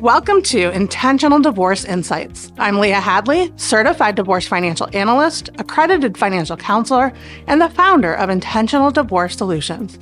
Welcome to Intentional Divorce Insights. I'm Leah Hadley, certified divorce financial analyst, accredited financial counselor, and the founder of Intentional Divorce Solutions.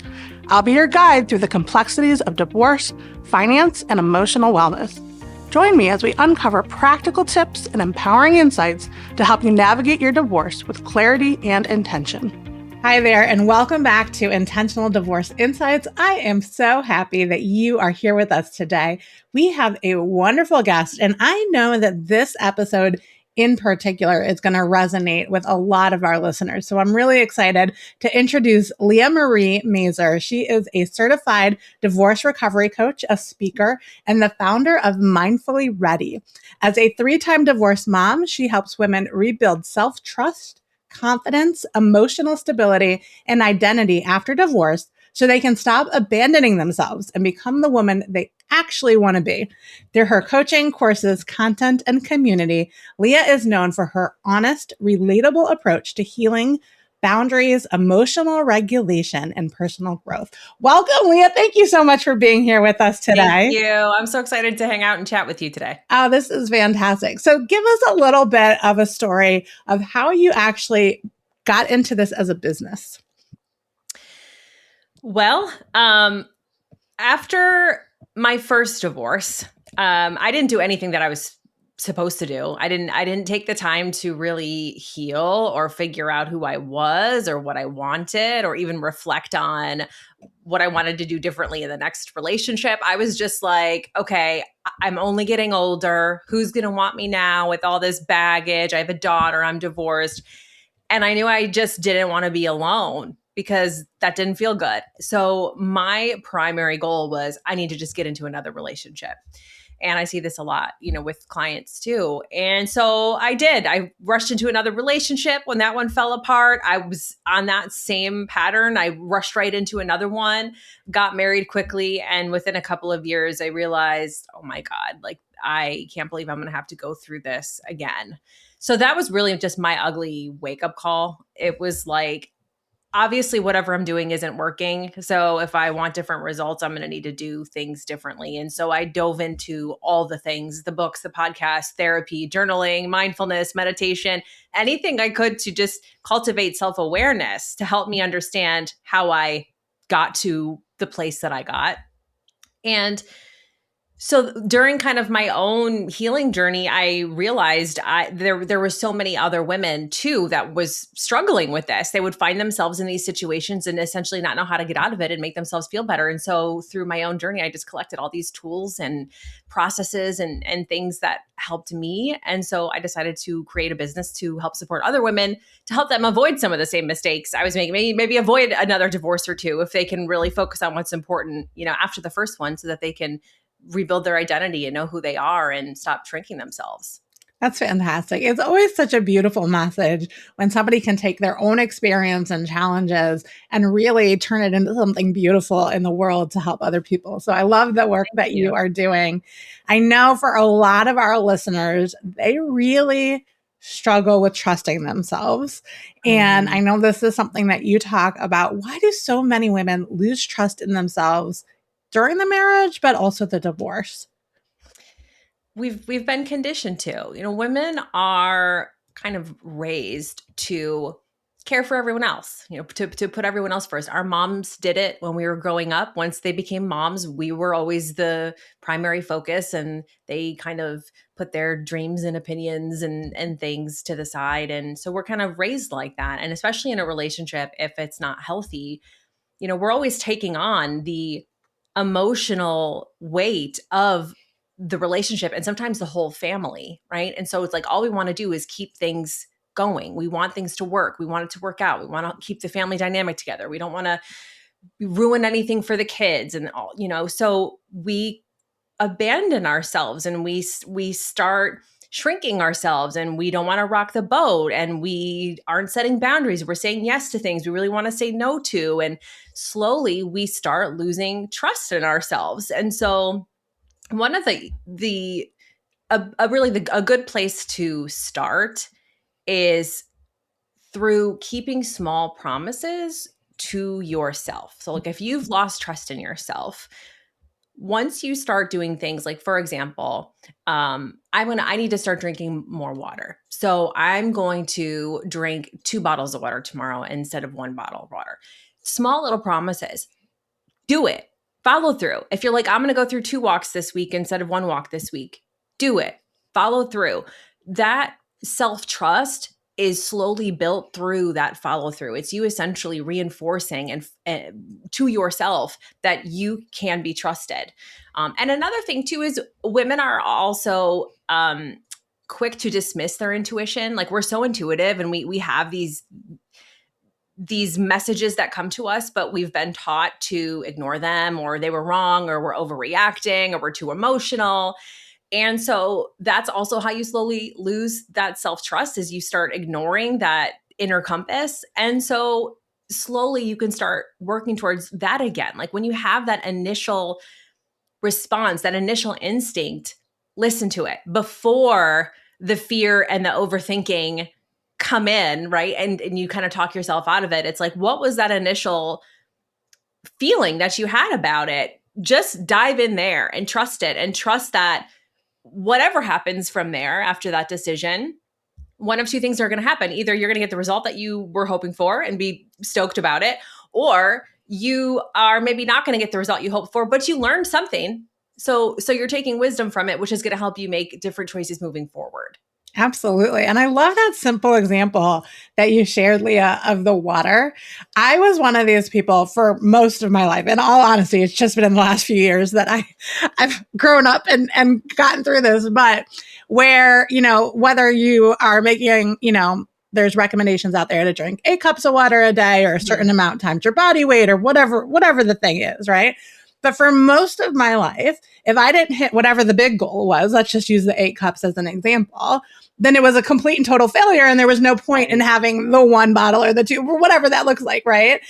I'll be your guide through the complexities of divorce, finance, and emotional wellness. Join me as we uncover practical tips and empowering insights to help you navigate your divorce with clarity and intention. Hi there, and welcome back to Intentional Divorce Insights. I am so happy that you are here with us today. We have a wonderful guest, and I know that this episode in particular is going to resonate with a lot of our listeners. So I'm really excited to introduce Leah Marie Mazur. She is a certified divorce recovery coach, a speaker, and the founder of Mindfully Ready. As a 3-time divorced mom, she helps women rebuild self-trust, confidence, emotional stability, and identity after divorce so they can stop abandoning themselves and become the woman they actually want to be. Through her coaching, courses, content, and community, Leah is known for her honest, relatable approach to healing, boundaries, emotional regulation, and personal growth. Welcome, Leah. Thank you so much for being here with us today. Thank you. I'm so excited to hang out and chat with you today. Oh, this is fantastic. So give us a little bit of a story of how you actually got into this as a business. Well, after my first divorce, I didn't do anything that I was supposed to do. I didn't take the time to really heal or figure out who I was or what I wanted or even reflect on what I wanted to do differently in the next relationship. I was just like, okay, I'm only getting older. Who's going to want me now with all this baggage? I have a daughter. I'm divorced. And I knew I just didn't want to be alone because that didn't feel good. So my primary goal was I need to just get into another relationship. And I see this a lot, with clients too. And so I did. I rushed into another relationship. When that one fell apart, I was on that same pattern. I rushed right into another one, got married quickly. And within a couple of years, I realized, oh my God, I can't believe I'm going to have to go through this again. So that was really just my ugly wake-up call. It was like, obviously, whatever I'm doing isn't working. So if I want different results, I'm going to need to do things differently. And so I dove into all the things, the books, the podcast, therapy, journaling, mindfulness, meditation, anything I could to just cultivate self-awareness to help me understand how I got to the place that I got. And so during kind of my own healing journey, I realized there were so many other women too that was struggling with this. They would find themselves in these situations and essentially not know how to get out of it and make themselves feel better. And so through my own journey, I just collected all these tools and processes and things that helped me. And so I decided to create a business to help support other women, to help them avoid some of the same mistakes I was making, maybe avoid another divorce or two if they can really focus on what's important, after the first one so that they can rebuild their identity and know who they are and stop shrinking themselves. That's fantastic. It's always such a beautiful message when somebody can take their own experience and challenges and really turn it into something beautiful in the world to help other people. So I love the work that you are doing. I know for a lot of our listeners, they really struggle with trusting themselves. And I know this is something that you talk about. Why do so many women lose trust in themselves during the marriage, but also the divorce? We've been conditioned to, women are kind of raised to care for everyone else, to put everyone else first. Our moms did it when we were growing up. Once they became moms, we were always the primary focus, and they kind of put their dreams and opinions and things to the side. And so we're kind of raised like that. And especially in a relationship, if it's not healthy, we're always taking on the emotional weight of the relationship and sometimes the whole family, right? And so it's like all we want to do is keep things going. We want things to work. We want it to work out. We want to keep the family dynamic together. We don't want to ruin anything for the kids and all, so we abandon ourselves and we start shrinking ourselves, and we don't want to rock the boat, and we aren't setting boundaries. We're saying yes to things we really want to say no to. And slowly we start losing trust in ourselves. And so one of a good place to start is through keeping small promises to yourself. So if you've lost trust in yourself, once you start doing things like, for example, I need to start drinking more water. So I'm going to drink 2 bottles of water tomorrow instead of 1 bottle of water. Small little promises. Do it. Follow through. If you're like, I'm going to go through 2 walks this week instead of 1 walk this week, do it. Follow through. That self-trust is slowly built through that follow through. It's you essentially reinforcing and to yourself that you can be trusted. And another thing too is women are also quick to dismiss their intuition. Like, we're so intuitive, and we have these messages that come to us, but we've been taught to ignore them, or they were wrong, or we're overreacting, or we're too emotional. And so that's also how you slowly lose that self-trust, is you start ignoring that inner compass. And so slowly you can start working towards that again. Like, when you have that initial response, that initial instinct, listen to it before the fear and the overthinking come in, right? And you kind of talk yourself out of it. It's like, what was that initial feeling that you had about it? Just dive in there and trust it, and trust that whatever happens from there after that decision, one of two things are going to happen. Either you're going to get the result that you were hoping for and be stoked about it, or you are maybe not going to get the result you hoped for, but you learned something. So you're taking wisdom from it, which is going to help you make different choices moving forward. Absolutely. And I love that simple example that you shared, Leah, of the water. I was one of these people for most of my life. In all honesty, it's just been in the last few years that I've grown up and gotten through this. But where, whether you are making, there's recommendations out there to drink 8 cups of water a day, or a certain amount times your body weight, or whatever the thing is, right? But for most of my life, if I didn't hit whatever the big goal was, let's just use the 8 cups as an example, then it was a complete and total failure. And there was no point in having the 1 bottle or the 2, or whatever that looks like, right?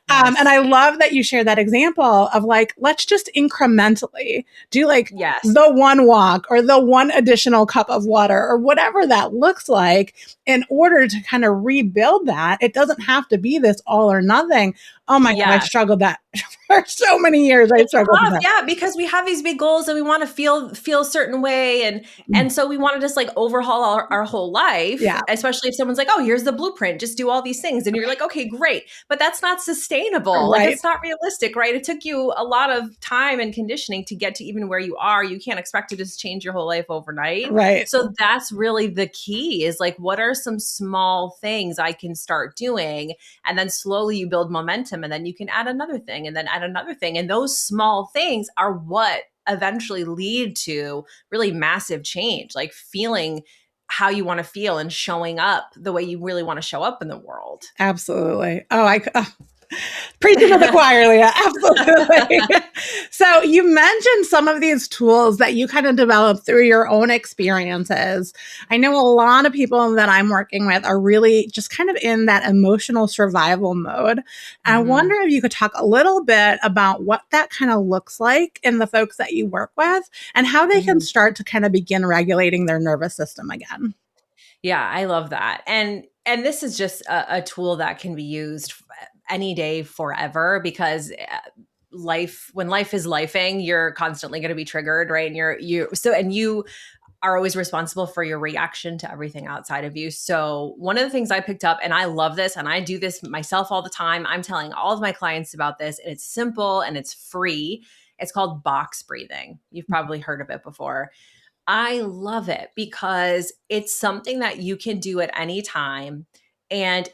Yes. And I love that you shared that example of like, let's just incrementally do the 1 walk, or the 1 additional cup of water, or whatever that looks like, in order to kind of rebuild that. It doesn't have to be this all or nothing. Oh my God, I struggled that for so many years. I struggled with that. Yeah, because we have these big goals and we want to feel a certain way. And so we want to just like overhaul our whole life. Yeah. Especially if someone's like, oh, here's the blueprint, just do all these things. And you're like, okay, great. But that's not sustainable. Right. Like, it's not realistic, right? It took you a lot of time and conditioning to get to even where you are. You can't expect to just change your whole life overnight. Right. So that's really the key, is like, what are some small things I can start doing? And then slowly you build momentum, and then you can add another thing, and then add another thing. And those small things are what eventually lead to really massive change, like feeling how you want to feel and showing up the way you really want to show up in the world. Absolutely. Preaching to the choir, Leah. Absolutely. So you mentioned some of these tools that you kind of developed through your own experiences. I know a lot of people that I'm working with are really just kind of in that emotional survival mode. And I wonder if you could talk a little bit about what that kind of looks like in the folks that you work with, and how they can start to kind of begin regulating their nervous system again. Yeah, I love that. And this is just a tool that can be used any day forever, because when life is lifing, you're constantly going to be triggered, right? And you are always responsible for your reaction to everything outside of you. So one of the things I picked up, and I love this, and I do this myself all the time, I'm telling all of my clients about this, and it's simple and it's free. It's called box breathing. You've probably heard of it before. I love it because it's something that you can do at any time. And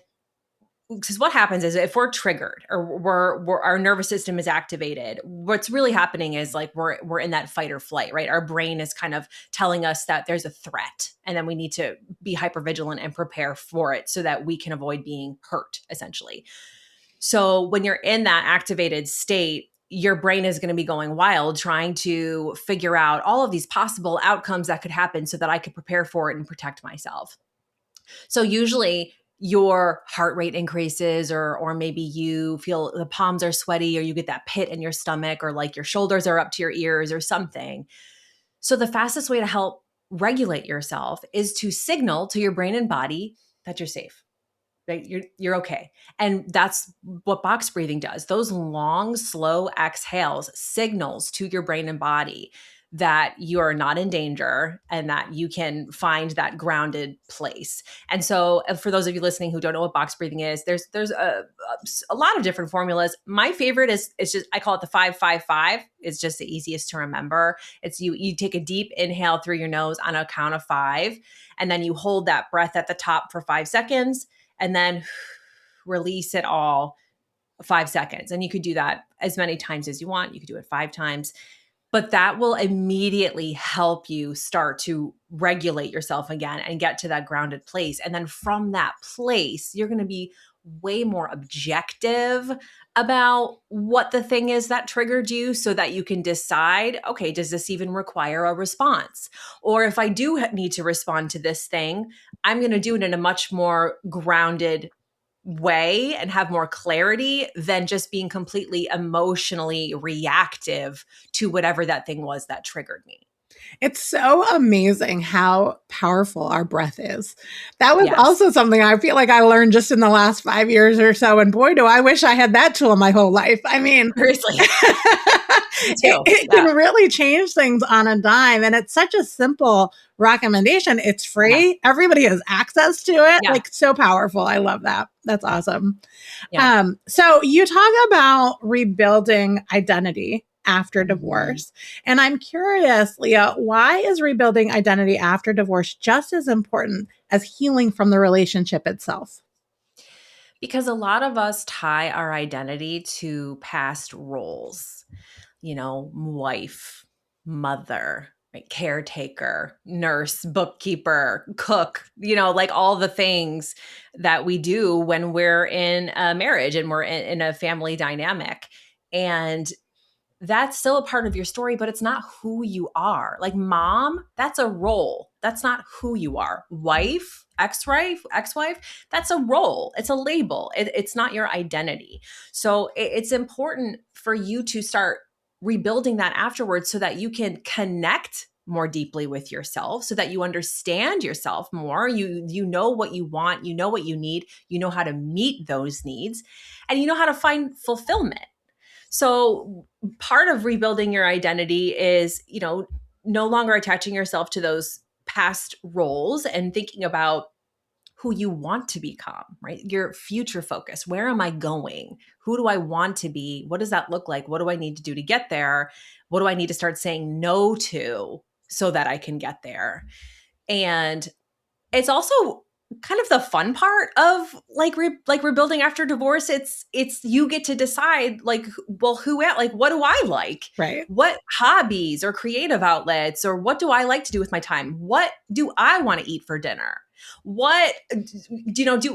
because what happens is, if we're triggered, or we're our nervous system is activated, what's really happening is like we're in that fight or flight, right? Our brain is kind of telling us that there's a threat, and then we need to be hypervigilant and prepare for it so that we can avoid being hurt, essentially. So when you're in that activated state, your brain is going to be going wild, trying to figure out all of these possible outcomes that could happen so that I could prepare for it and protect myself. So usually your heart rate increases, or maybe you feel the palms are sweaty, or you get that pit in your stomach, or like your shoulders are up to your ears or something. So the fastest way to help regulate yourself is to signal to your brain and body that you're safe. right? You're okay. And that's what box breathing does. Those long, slow exhales signals to your brain and body that you are not in danger and that you can find that grounded place. And so for those of you listening who don't know what box breathing is, there's a lot of different formulas. My favorite is just, I call it the 5-5-5. It's just the easiest to remember. It's you take a deep inhale through your nose on a count of 5, and then you hold that breath at the top for 5 seconds, and then release it all 5 seconds. And you could do that as many times as you want. You could do it 5 times. But that will immediately help you start to regulate yourself again and get to that grounded place. And then from that place, you're going to be way more objective about what the thing is that triggered you, so that you can decide, okay, does this even require a response? Or if I do need to respond to this thing, I'm going to do it in a much more grounded way and have more clarity than just being completely emotionally reactive to whatever that thing was that triggered me. It's so amazing how powerful our breath is. That was Yes. also something I feel like I learned just in the last 5 years or so. And boy, do I wish I had that tool my whole life. I mean, Seriously. Me too. it can really change things on a dime. And it's such a simple recommendation. It's free. Yeah. Everybody has access to it. Yeah. Like, so powerful. I love that. That's awesome. Yeah. So you talk about rebuilding identity after divorce. And I'm curious, Leah, why is rebuilding identity after divorce just as important as healing from the relationship itself? Because a lot of us tie our identity to past roles, wife, mother, right? Caretaker, nurse, bookkeeper, cook, like all the things that we do when we're in a marriage and we're in a family dynamic. And that's still a part of your story, but it's not who you are. Like mom, that's a role. That's not who you are. Wife, ex-wife, that's a role. It's a label. It's not your identity. So it's important for you to start rebuilding that afterwards so that you can connect more deeply with yourself, so that you understand yourself more. You know what you want, you know what you need, you know how to meet those needs, and you know how to find fulfillment. So part of rebuilding your identity is, no longer attaching yourself to those past roles and thinking about who you want to become, right? Your future focus. Where am I going? Who do I want to be? What does that look like? What do I need to do to get there? What do I need to start saying no to so that I can get there? And it's also kind of the fun part of rebuilding after divorce. It's you get to decide, like, well, what do I like? Right. What hobbies or creative outlets, or what do I like to do with my time? What do I want to eat for dinner? What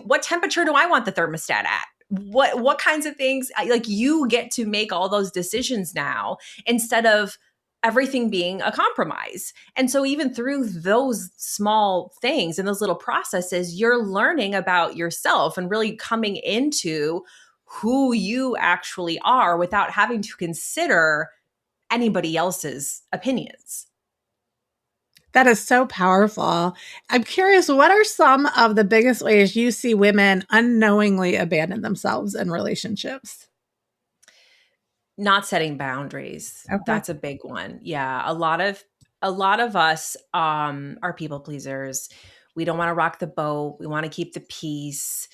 what temperature do I want the thermostat at? What kinds of things, like, you get to make all those decisions now, instead of everything being a compromise. And so even through those small things and those little processes, you're learning about yourself and really coming into who you actually are without having to consider anybody else's opinions. That is so powerful. I'm curious, what are some of the biggest ways you see women unknowingly abandon themselves in relationships? Not setting boundaries. Okay. That's a big one. Yeah. A lot of us are people pleasers. We don't want to rock the boat. We want to keep the peace.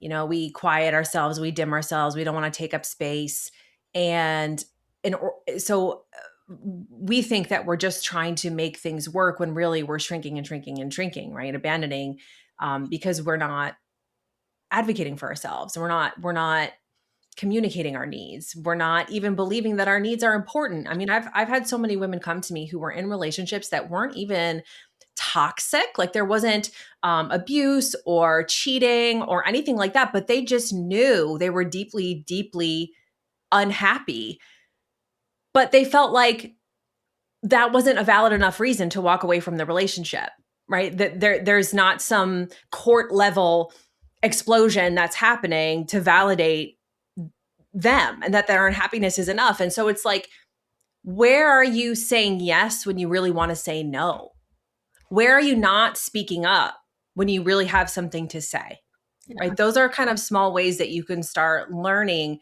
We quiet ourselves, we dim ourselves, we don't want to take up space. So we think that we're just trying to make things work when really we're shrinking and shrinking and shrinking, right? Abandoning, because we're not advocating for ourselves. We're not communicating our needs. We're not even believing that our needs are important. I mean, I've had so many women come to me who were in relationships that weren't even toxic, like there wasn't abuse or cheating or anything like that, but they just knew they were deeply, deeply unhappy. But they felt like that wasn't a valid enough reason to walk away from the relationship, right? That there's not some court level explosion that's happening to validate them, and that their unhappiness is enough. And so it's like, where are you saying yes when you really want to say no? Where are you not speaking up when you really have something to say? right? Those are kind of small ways that you can start learning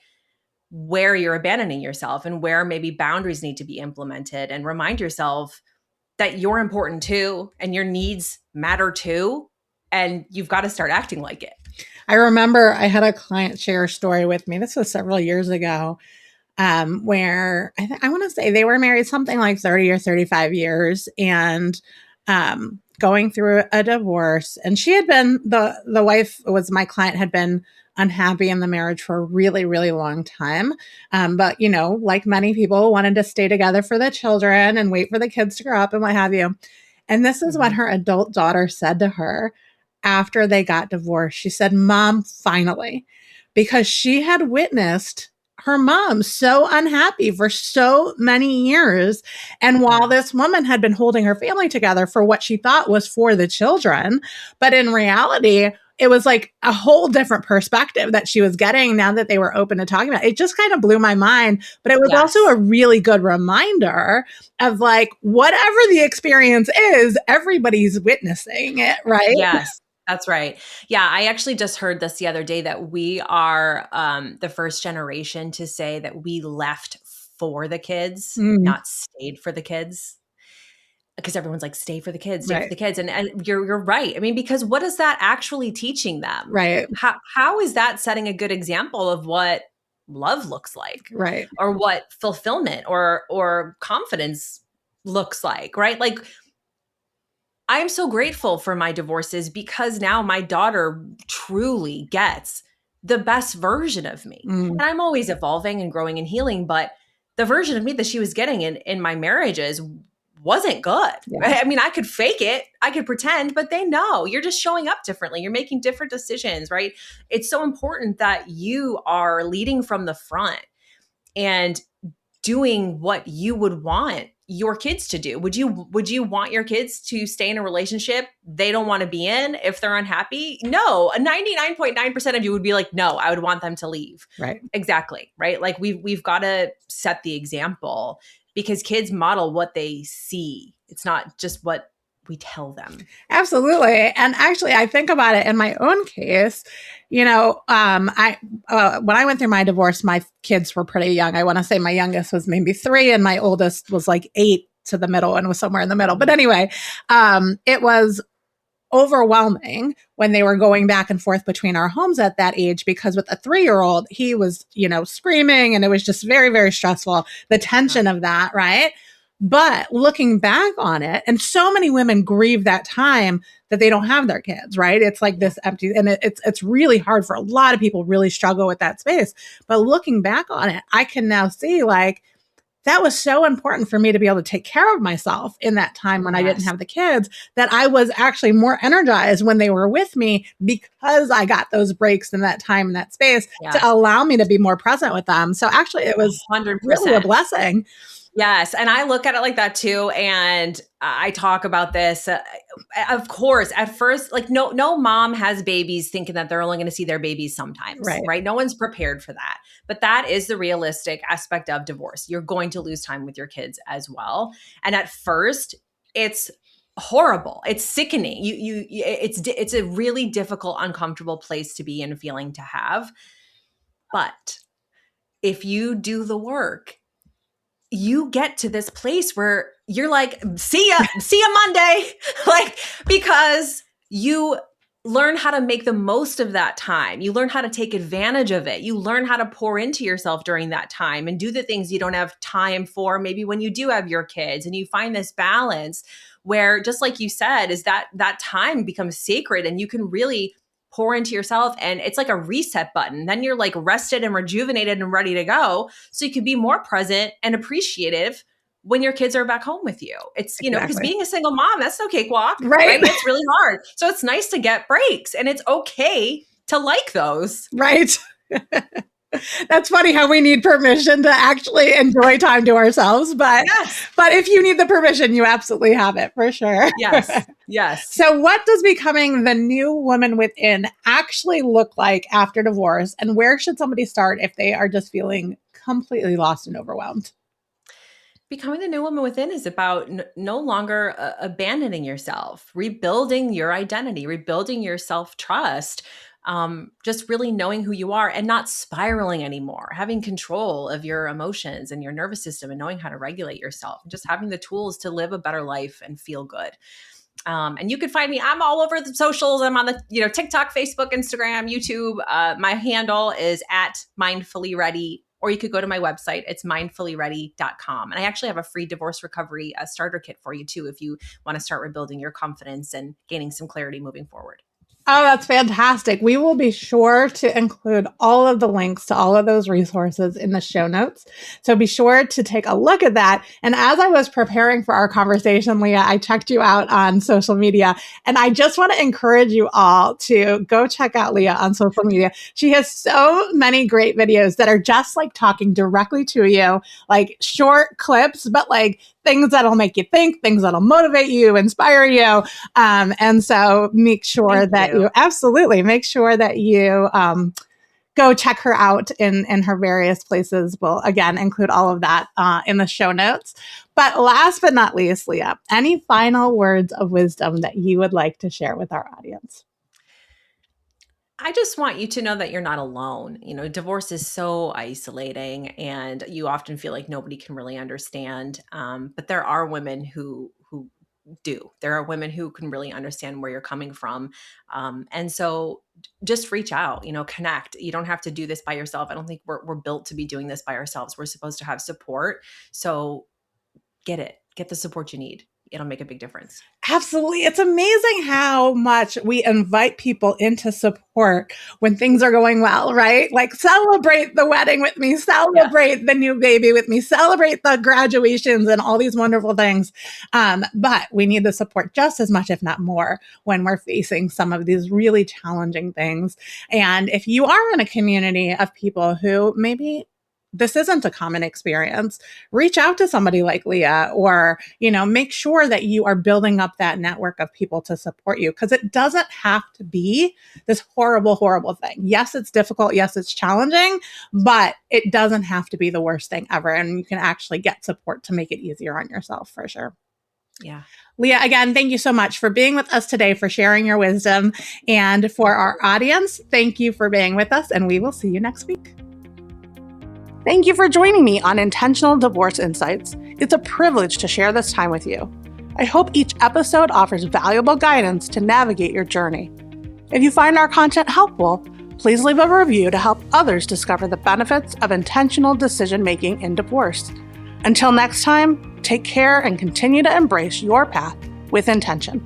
where you're abandoning yourself and where maybe boundaries need to be implemented, and remind yourself that you're important too and your needs matter too. And you've got to start acting like it. I remember I had a client share a story with me. This was several years ago, where I want to say they were married something like 30 or 35 years and going through a divorce. And she had been, the wife was my client, had been unhappy in the marriage for a really, really long time. But, you know, like many people, wanted to stay together for the children and wait for the kids to grow up and what have you. And this is what her adult daughter said to her after they got divorced. She said, "Mom, finally," because she had witnessed her mom so unhappy for so many years. And while this woman had been holding her family together for what she thought was for the children, but in reality, it was like a whole different perspective that she was getting now that they were open to talking about it. It just kind of blew my mind. But it was also a really good reminder of like, whatever the experience is, everybody's witnessing it, right? Yes. That's right. Yeah, I actually just heard this the other day that we are the first generation to say that we left for the kids, not stayed for the kids. Because everyone's like, stay for the kids, stay for the kids. And you're right. I mean, because what is that actually teaching them? Right. How is that setting a good example of what love looks like? Right. Or what fulfillment or confidence looks like, right? Like, I'm so grateful for my divorces because now my daughter truly gets the best version of me. And I'm always evolving and growing and healing, but the version of me that she was getting in my marriages wasn't good. Yeah. I mean, I could fake it, I could pretend, but they know you're just showing up differently. You're making different decisions, right? It's so important that you are leading from the front and doing what you would want your kids to do. Would you want your kids to stay in a relationship they don't want to be in if they're unhappy? No. A 99.9% of you would be like, no, I would want them to leave. Right. Exactly. Right. Like we've got to set the example because kids model what they see. It's not just what we tell them. Absolutely. And actually, I think about it in my own case. You know, I when I went through my divorce, my kids were pretty young. I want to say my youngest was maybe 3 and my oldest was like 8 to the middle and was somewhere in the middle. But anyway, it was overwhelming when they were going back and forth between our homes at that age, because with a 3-year-old, he was, you know, screaming and it was just very, very stressful. The tension of that, right? But looking back on it, and so many women grieve that time that they don't have their kids, right? It's like this empty, and it's really hard for a lot of people, really struggle with that space. But looking back on it, I can now see like, that was so important for me to be able to take care of myself in that time when I didn't have the kids, that I was actually more energized when they were with me because I got those breaks in that time, in that space to allow me to be more present with them. So actually it was 100%. Really a blessing. Yes. And I look at it like that too. And I talk about this, of course, at first, like no mom has babies thinking that they're only going to see their babies sometimes, right? No one's prepared for that. But that is the realistic aspect of divorce. You're going to lose time with your kids as well. And at first, it's horrible. It's sickening. It's a really difficult, uncomfortable place to be in, feeling to have. But if you do the work, you get to this place where you're like, see ya Monday, like, because you learn how to make the most of that time. You learn how to take advantage of it. You learn how to pour into yourself during that time and do the things you don't have time for, maybe when you do have your kids, and you find this balance where, just like you said, is that time becomes sacred and you can really pour into yourself, and it's like a reset button. Then you're like rested and rejuvenated and ready to go. So you can be more present and appreciative when your kids are back home with you. It's, you know, because being a single mom, that's no cakewalk, right? It's really hard. So it's nice to get breaks, and it's okay to like those. Right. That's funny how we need permission to actually enjoy time to ourselves. But but if you need the permission, you absolutely have it for sure. Yes. Yes. So what does becoming the new woman within actually look like after divorce? And where should somebody start if they are just feeling completely lost and overwhelmed? Becoming the new woman within is about no longer abandoning yourself, rebuilding your identity, rebuilding your self-trust, just really knowing who you are and not spiraling anymore, having control of your emotions and your nervous system and knowing how to regulate yourself and just having the tools to live a better life and feel good. And you can find me. I'm all over the socials. I'm on the, TikTok, Facebook, Instagram, YouTube. My handle is at Mindfully Ready, or you could go to my website. It's mindfullyready.com. And I actually have a free divorce recovery starter kit for you too, if you want to start rebuilding your confidence and gaining some clarity moving forward. Oh, that's fantastic. We will be sure to include all of the links to all of those resources in the show notes. So be sure to take a look at that. And as I was preparing for our conversation, Leah, I checked you out on social media. And I just want to encourage you all to go check out Leah on social media. She has so many great videos that are just like talking directly to you, like short clips, but like things that'll make you think, things that'll motivate you, inspire you. And so make sure that you absolutely make sure that you go check her out in her various places. We'll, again, include all of that in the show notes. But last but not least, Leah, any final words of wisdom that you would like to share with our audience? I just want you to know that you're not alone. Divorce is so isolating and you often feel like nobody can really understand. But there are women who do. There are women who can really understand where you're coming from. And so just reach out, connect. You don't have to do this by yourself. I don't think we're built to be doing this by ourselves. We're supposed to have support. So get the support you need. It'll make a big difference. Absolutely. It's amazing how much we invite people into support when things are going well, right? Like celebrate the wedding with me, celebrate the new baby with me, celebrate the graduations and all these wonderful things. But we need the support just as much, if not more, when we're facing some of these really challenging things. And if you are in a community of people who maybe this isn't a common experience, reach out to somebody like Leah, or, make sure that you are building up that network of people to support you, because it doesn't have to be this horrible, horrible thing. Yes, it's difficult. Yes, it's challenging, but it doesn't have to be the worst thing ever. And you can actually get support to make it easier on yourself for sure. Yeah. Leah, again, thank you so much for being with us today, for sharing your wisdom. And for our audience, thank you for being with us, and we will see you next week. Thank you for joining me on Intentional Divorce Insights. It's a privilege to share this time with you. I hope each episode offers valuable guidance to navigate your journey. If you find our content helpful, please leave a review to help others discover the benefits of intentional decision-making in divorce. Until next time, take care and continue to embrace your path with intention.